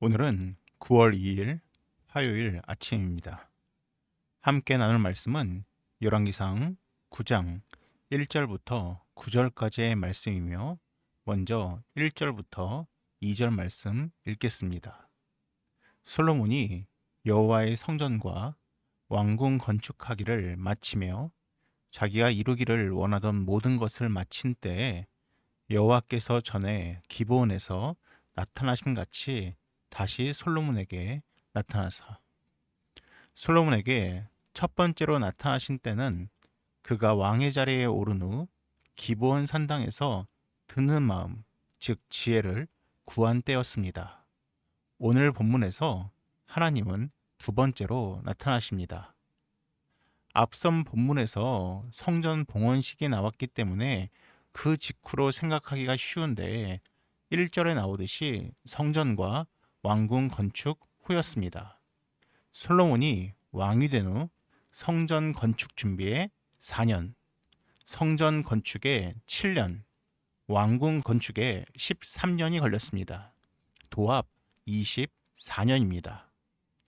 오늘은 9월 2일 화요일 아침입니다. 함께 나눌 말씀은 열왕기상 9장 1절부터 9절까지의 말씀이며 먼저 1절부터 2절 말씀 읽겠습니다. 솔로몬이 여호와의 성전과 왕궁 건축하기를 마치며 자기가 이루기를 원하던 모든 것을 마친 때에 여호와께서 전에 기브온에서 나타나신 같이 다시 솔로몬에게 나타나사 솔로몬에게 첫 번째로 나타나신 때는 그가 왕의 자리에 오른 후 기브온 산당에서 드는 마음, 즉 지혜를 구한 때였습니다. 오늘 본문에서 하나님은 두 번째로 나타나십니다. 앞선 본문에서 성전 봉헌식이 나왔기 때문에 그 직후로 생각하기가 쉬운데 1절에 나오듯이 성전과 왕궁 건축 후였습니다. 솔로몬이 왕이 된 후 성전 건축 준비에 4년, 성전 건축에 7년, 왕궁 건축에 13년이 걸렸습니다. 도합 24년입니다.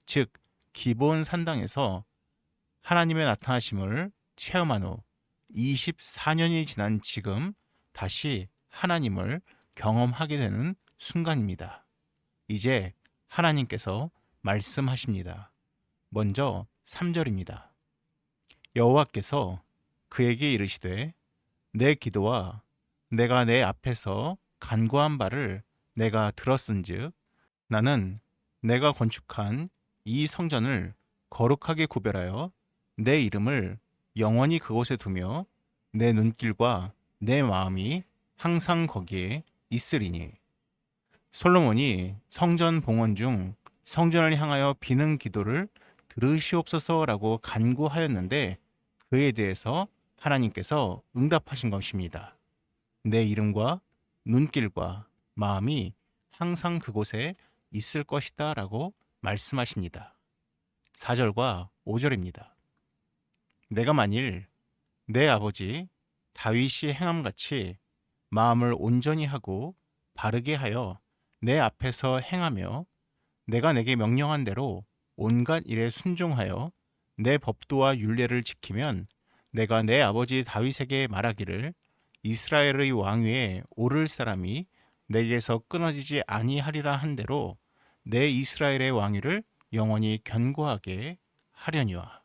즉 기브온 산당에서 하나님의 나타나심을 체험한 후 24년이 지난 지금 다시 하나님을 경험하게 되는 순간입니다. 이제 하나님께서 말씀하십니다. 먼저 3절입니다. 여호와께서 그에게 이르시되 내 기도와 내가 내 앞에서 간구한 바를 내가 들었은즉 나는 내가 건축한 이 성전을 거룩하게 구별하여 내 이름을 영원히 그곳에 두며 내 눈길과 내 마음이 항상 거기에 있으리니. 솔로몬이 성전 봉헌 중 성전을 향하여 비는 기도를 들으시옵소서라고 간구하였는데 그에 대해서 하나님께서 응답하신 것입니다. 내 이름과 눈길과 마음이 항상 그곳에 있을 것이다 라고 말씀하십니다. 4절과 5절입니다. 내가 만일 내 아버지 다윗이 행함같이 마음을 온전히 하고 바르게 하여 내 앞에서 행하며 내가 내게 명령한 대로 온갖 일에 순종하여 내 법도와 율례를 지키면 내가 내 아버지 다윗에게 말하기를 이스라엘의 왕위에 오를 사람이 내게서 끊어지지 아니하리라 한 대로 내 이스라엘의 왕위를 영원히 견고하게 하려니와.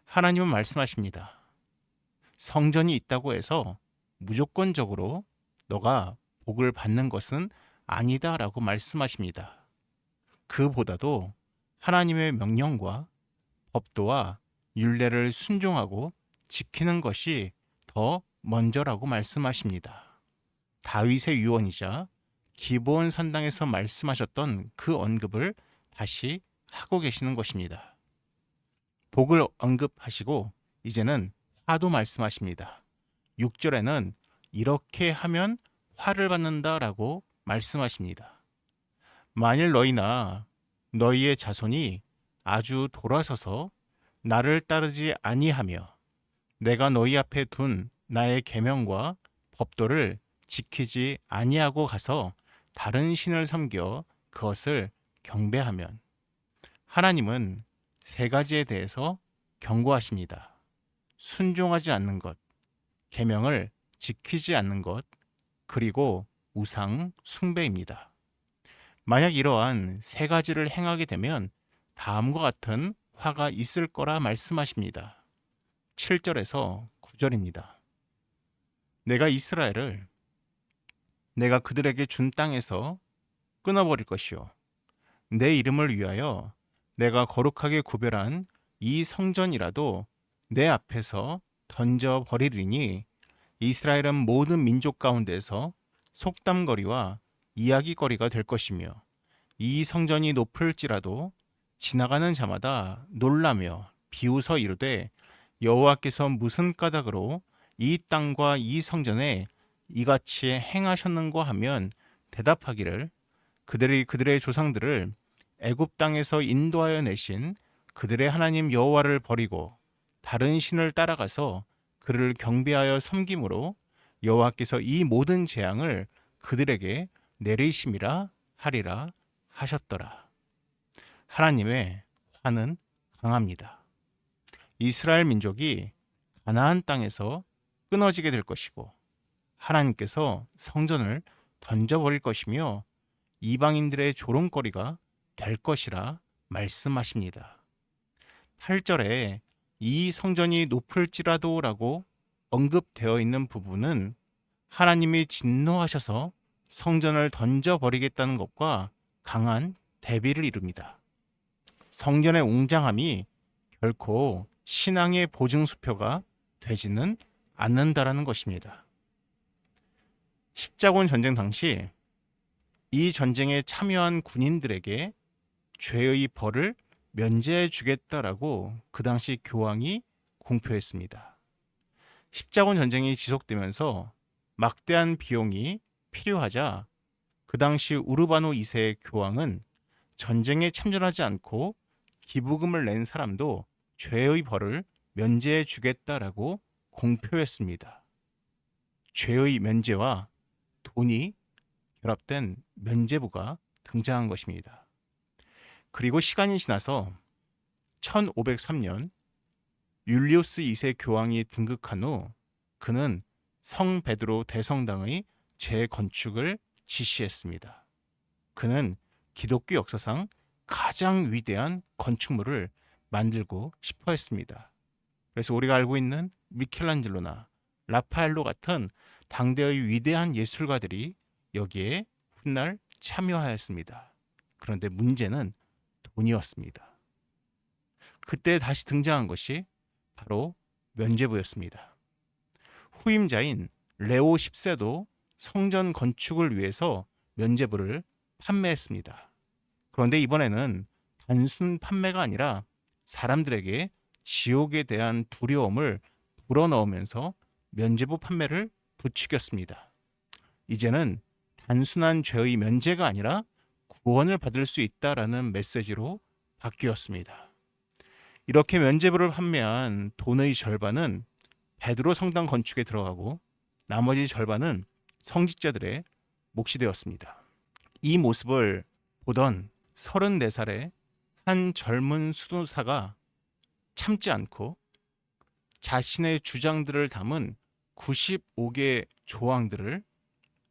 하나님은 말씀하십니다. 성전이 있다고 해서 무조건적으로 너가 복을 받는 것은 아니다 라고 말씀하십니다. 그보다도 하나님의 명령과 법도와 율례를 순종하고 지키는 것이 더 먼저라고 말씀하십니다. 다윗의 유언이자 기브온 산당에서 말씀하셨던 그 언급을 다시 하고 계시는 것입니다. 복을 언급하시고 이제는 화도 말씀하십니다. 6절에는 이렇게 하면 화를 받는다라고 말씀하십니다. 만일 너희나 너희의 자손이 아주 돌아서서 나를 따르지 아니하며 내가 너희 앞에 둔 나의 계명과 법도를 지키지 아니하고 가서 다른 신을 섬겨 그것을 경배하면. 하나님은 세 가지에 대해서 경고하십니다. 순종하지 않는 것, 계명을 지키지 않는 것, 그리고 우상 숭배입니다. 만약 이러한 세 가지를 행하게 되면 다음과 같은 화가 있을 거라 말씀하십니다. 7절에서 9절입니다. 내가 이스라엘을 내가 그들에게 준 땅에서 끊어버릴 것이요. 내 이름을 위하여 내가 거룩하게 구별한 이 성전이라도 내 앞에서 던져버리리니 이스라엘은 모든 민족 가운데서 속담거리와 이야기거리가 될 것이며 이 성전이 높을지라도 지나가는 자마다 놀라며 비웃어 이르되 여호와께서 무슨 까닭으로 이 땅과 이 성전에 이같이 행하셨는고 하면 대답하기를 그들의 조상들을 애굽 땅에서 인도하여 내신 그들의 하나님 여호와를 버리고 다른 신을 따라가서 그를 경배하여 섬김으로 여호와께서 이 모든 재앙을 그들에게 내리심이라 하리라 하셨더라. 하나님의 화는 강합니다. 이스라엘 민족이 가나안 땅에서 끊어지게 될 것이고 하나님께서 성전을 던져버릴 것이며 이방인들의 조롱거리가 될 것이라 말씀하십니다. 8절에 이 성전이 높을지라도 라고 언급되어 있는 부분은 하나님이 진노하셔서 성전을 던져버리겠다는 것과 강한 대비를 이룹니다. 성전의 웅장함이 결코 신앙의 보증수표가 되지는 않는다라는 것입니다. 십자군 전쟁 당시 이 전쟁에 참여한 군인들에게 죄의 벌을 면제해 주겠다라고 그 당시 교황이 공표했습니다. 십자군 전쟁이 지속되면서 막대한 비용이 필요하자 그 당시 우르바노 2세 교황은 전쟁에 참전하지 않고 기부금을 낸 사람도 죄의 벌을 면제해 주겠다라고 공표했습니다. 죄의 면제와 돈이 결합된 면제부가 등장한 것입니다. 그리고 시간이 지나서 1503년 율리우스 2세 교황이 등극한 후 그는 성 베드로 대성당의 재건축을 지시했습니다. 그는 기독교 역사상 가장 위대한 건축물을 만들고 싶어 했습니다. 그래서 우리가 알고 있는 미켈란젤로나 라파엘로 같은 당대의 위대한 예술가들이 여기에 훗날 참여하였습니다. 그런데 문제는 돈이었습니다. 그때 다시 등장한 것이 바로 면제부였습니다. 후임자인 레오 10세도 성전 건축을 위해서 면제부를 판매했습니다. 그런데 이번에는 단순 판매가 아니라 사람들에게 지옥에 대한 두려움을 불어넣으면서 면제부 판매를 부추겼습니다. 이제는 단순한 죄의 면제가 아니라 구원을 받을 수 있다라는 메시지로 바뀌었습니다. 이렇게 면제부를 판매한 돈의 절반은 베드로 성당 건축에 들어가고 나머지 절반은 성직자들의 몫이 되었습니다. 이 모습을 보던 34살의 한 젊은 수도사가 참지 않고 자신의 주장들을 담은 95개 조항들을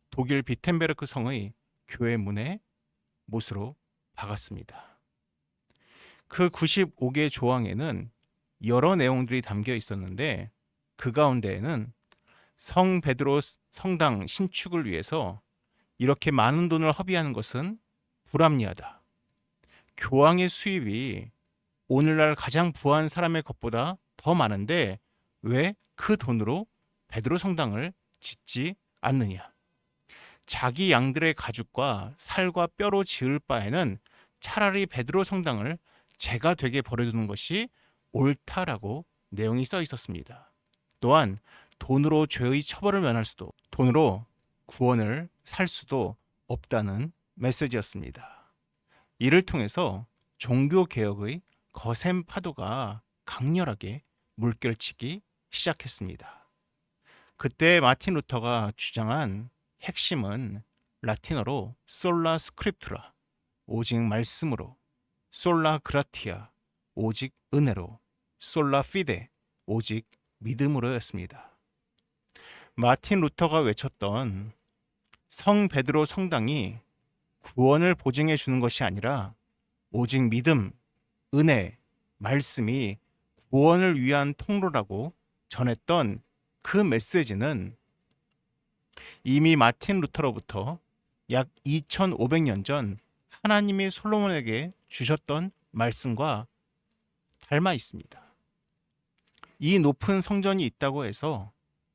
독일 비텐베르크 성의 교회 문에 못으로 박았습니다. 그 95개 조항에는 여러 내용들이 담겨 있었는데 그 가운데에는 성 베드로 성당 신축을 위해서 이렇게 많은 돈을 허비하는 것은 불합리하다. 교황의 수입이 오늘날 가장 부한 사람의 것보다 더 많은데 왜 그 돈으로 베드로 성당을 짓지 않느냐. 자기 양들의 가죽과 살과 뼈로 지을 바에는 차라리 베드로 성당을 재가 되게 버려두는 것이 옳다라고 내용이 써 있었습니다. 또한 돈으로 죄의 처벌을 면할 수도, 돈으로 구원을 살 수도 없다는 메시지였습니다. 이를 통해서 종교개혁의 거센 파도가 강렬하게 물결치기 시작했습니다. 그때 마틴 루터가 주장한 핵심은 라틴어로 솔라 스크립투라, 오직 말씀으로, 솔라 그라티아, 오직 은혜로, 솔라 피데, 오직 믿음으로였습니다. 마틴 루터가 외쳤던 성 베드로 성당이 구원을 보증해 주는 것이 아니라 오직 믿음, 은혜, 말씀이 구원을 위한 통로라고 전했던 그 메시지는 이미 마틴 루터로부터 약 2500년 전 하나님이 솔로몬에게 주셨던 말씀과 닮아 있습니다. 이 높은 성전이 있다고 해서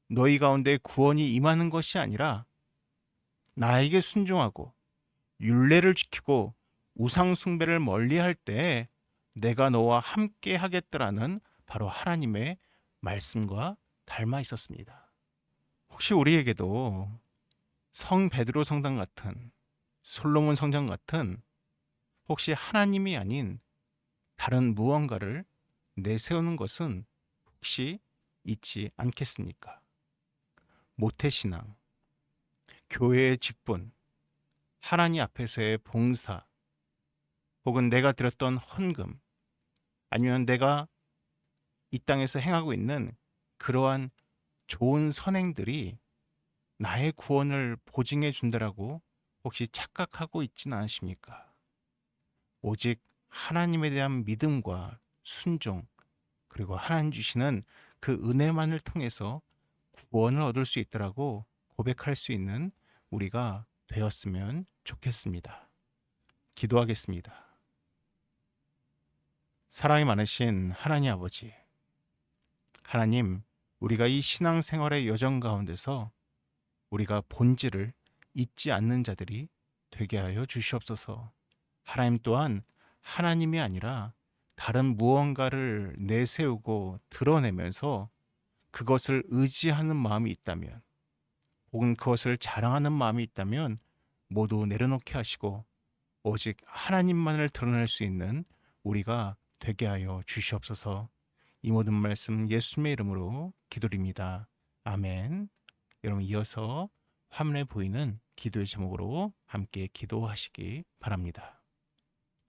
너희 가운데 구원이 임하는 것이 아니라 나에게 순종하고 율례를 지키고 우상 숭배를 멀리할 때 내가 너와 함께 하겠다라는 바로 하나님의 말씀과 닮아 있었습니다. 혹시 우리에게도 성 베드로 성당 같은, 솔로몬 성전 같은 혹시 하나님이 아닌 다른 무언가를 내세우는 것은 혹시 있지 않겠습니까? 모태신앙, 교회의 직분, 하나님 앞에서의 봉사, 혹은 내가 드렸던 헌금, 아니면 내가 이 땅에서 행하고 있는 그러한 좋은 선행들이 나의 구원을 보증해 준다라고 혹시 착각하고 있지는 않으십니까? 오직 하나님에 대한 믿음과 순종, 그리고 하나님 주시는 그 은혜만을 통해서 구원을 얻을 수 있다라고 고백할 수 있는 우리가 되었으면 좋겠습니다. 기도하겠습니다. 사랑이 많으신 하나님 아버지, 하나님, 우리가 이 신앙생활의 여정 가운데서 우리가 본질을 잊지 않는 자들이 되게 하여 주시옵소서. 하나님 또한 하나님이 아니라 다른 무언가를 내세우고 드러내면서 그것을 의지하는 마음이 있다면, 혹은 그것을 자랑하는 마음이 있다면 모두 내려놓게 하시고 오직 하나님만을 드러낼 수 있는 우리가 되게 하여 주시옵소서. 이 모든 말씀 예수님의 이름으로 기도드립니다. 아멘. 여러분, 이어서 화면에 보이는 기도의 제목으로 함께 기도하시기 바랍니다.